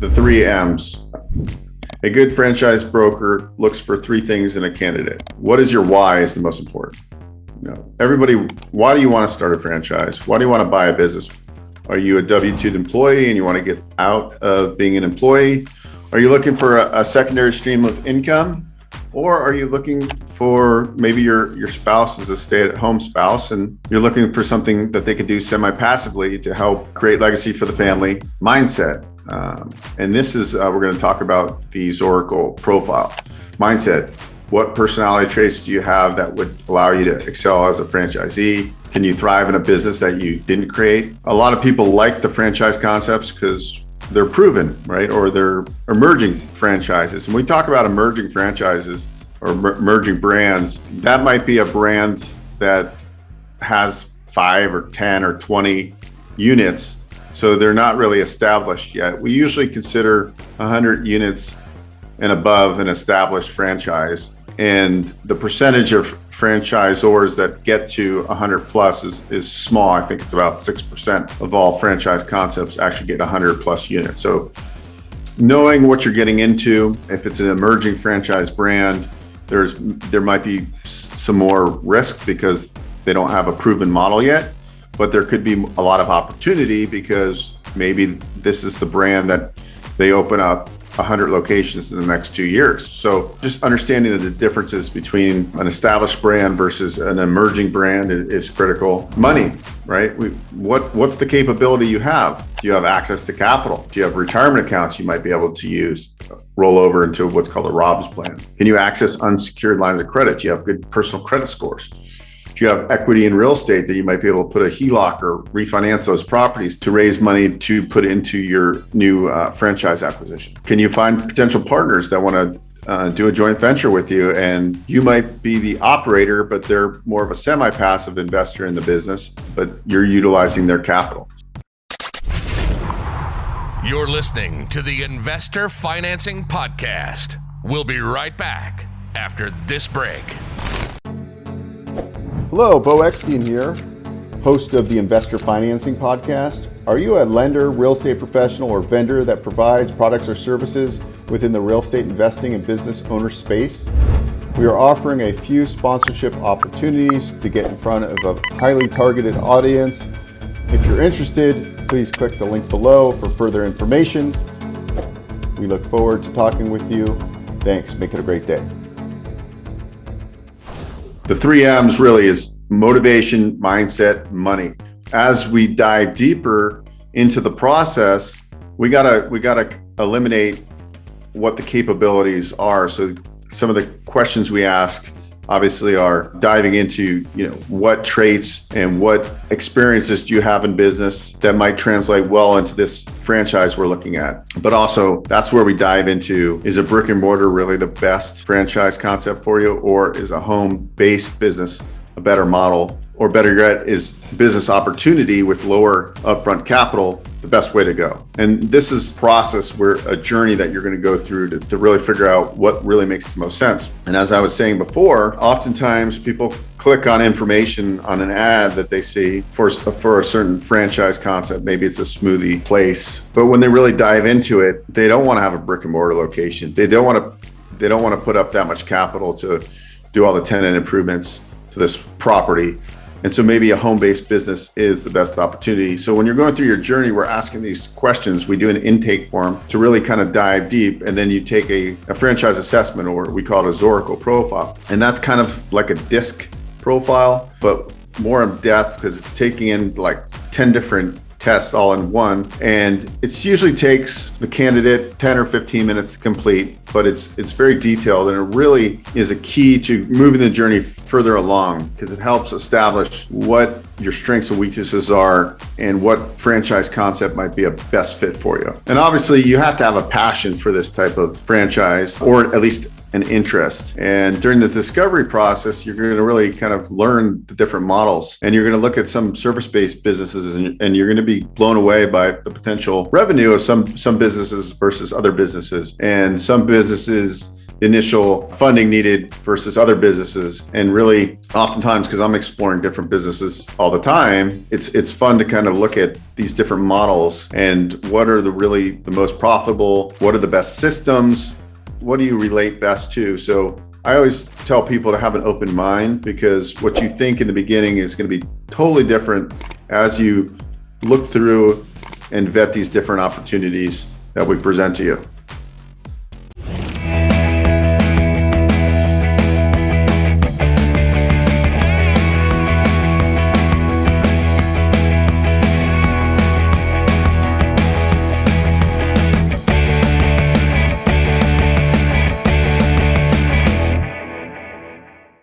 The three M's. A good franchise broker looks for three things in a candidate. What is your why is the most important. Everybody, why do you want to start a franchise? Why do you want to buy a business? Are you a W-2 employee and you want to get out of being an employee? Are you looking for a secondary stream of income? Or are you looking for maybe your spouse is a stay-at-home spouse and you're looking for something that they could do semi-passively to help create legacy for the family mindset? And this is, we're going to talk about the Oracle profile. Mindset. What personality traits do you have that would allow you to excel as a franchisee? Can you thrive in a business that you didn't create? A lot of people like the franchise concepts because they're proven, right? Or they're emerging franchises. And we talk about emerging franchises or emerging brands. That might be a brand that has 5 or 10 or 20 units. So they're not really established yet. We usually consider 100 units and above an established franchise. And the percentage of franchisors that get to 100 plus is small. I think it's about 6% of all franchise concepts actually get 100 plus units. So knowing what you're getting into, if it's an emerging franchise brand, there might be some more risk because they don't have a proven model yet, but there could be a lot of opportunity because maybe this is the brand that they open up 100 locations in the next 2 years. So just understanding the differences between an established brand versus an emerging brand is critical. Money, right? What's the capability you have? Do you have access to capital? Do you have retirement accounts you might be able to use, roll over into what's called a Rob's plan? Can you access unsecured lines of credit? Do you have good personal credit scores? Do you have equity in real estate that you might be able to put a HELOC or refinance those properties to raise money to put into your new franchise acquisition? Can you find potential partners that want to do a joint venture with you? And you might be the operator, but they're more of a semi-passive investor in the business, but you're utilizing their capital. You're listening to the Investor Financing Podcast. We'll be right back after this break. Hello, Bo Eckstein here, host of the Investor Financing Podcast. Are you a lender, real estate professional, or vendor that provides products or services within the real estate investing and business owner space? We are offering a few sponsorship opportunities to get in front of a highly targeted audience. If you're interested, please click the link below for further information. We look forward to talking with you. Thanks. Make it a great day. The three M's really is motivation, mindset, money. As we dive deeper into the process, we gotta eliminate what the capabilities are. So some of the questions we ask obviously are diving into, what traits and what experiences do you have in business that might translate well into this franchise we're looking at. But also that's where we dive into, is a brick and mortar really the best franchise concept for you, or is a home-based business a better model? Or better yet, is business opportunity with lower upfront capital the best way to go? And this is a journey that you're going to go through to really figure out what really makes the most sense. And as I was saying before, oftentimes people click on information on an ad that they see for a certain franchise concept. Maybe it's a smoothie place, but when they really dive into it, they don't want to have a brick and mortar location. They don't want to put up that much capital to do all the tenant improvements to this property. And so maybe a home-based business is the best opportunity. So when you're going through your journey, we're asking these questions. We do an intake form to really kind of dive deep. And then you take a franchise assessment, or we call it a Oracle profile. And that's kind of like a DISC profile, but more in depth because it's taking in like 10 different tests all in one. And it usually takes the candidate 10 or 15 minutes to complete, but it's very detailed, and it really is a key to moving the journey further along because it helps establish what your strengths and weaknesses are and what franchise concept might be a best fit for you. And obviously you have to have a passion for this type of franchise, or at least an interest. And during the discovery process, you're going to really kind of learn the different models, and you're going to look at some service-based businesses, and you're going to be blown away by the potential revenue of some businesses versus other businesses. And some businesses initial funding needed versus other businesses. And really, oftentimes, because I'm exploring different businesses all the time, it's fun to kind of look at these different models and what are the most profitable, what are the best systems, what do you relate best to? So I always tell people to have an open mind, because what you think in the beginning is going to be totally different as you look through and vet these different opportunities that we present to you.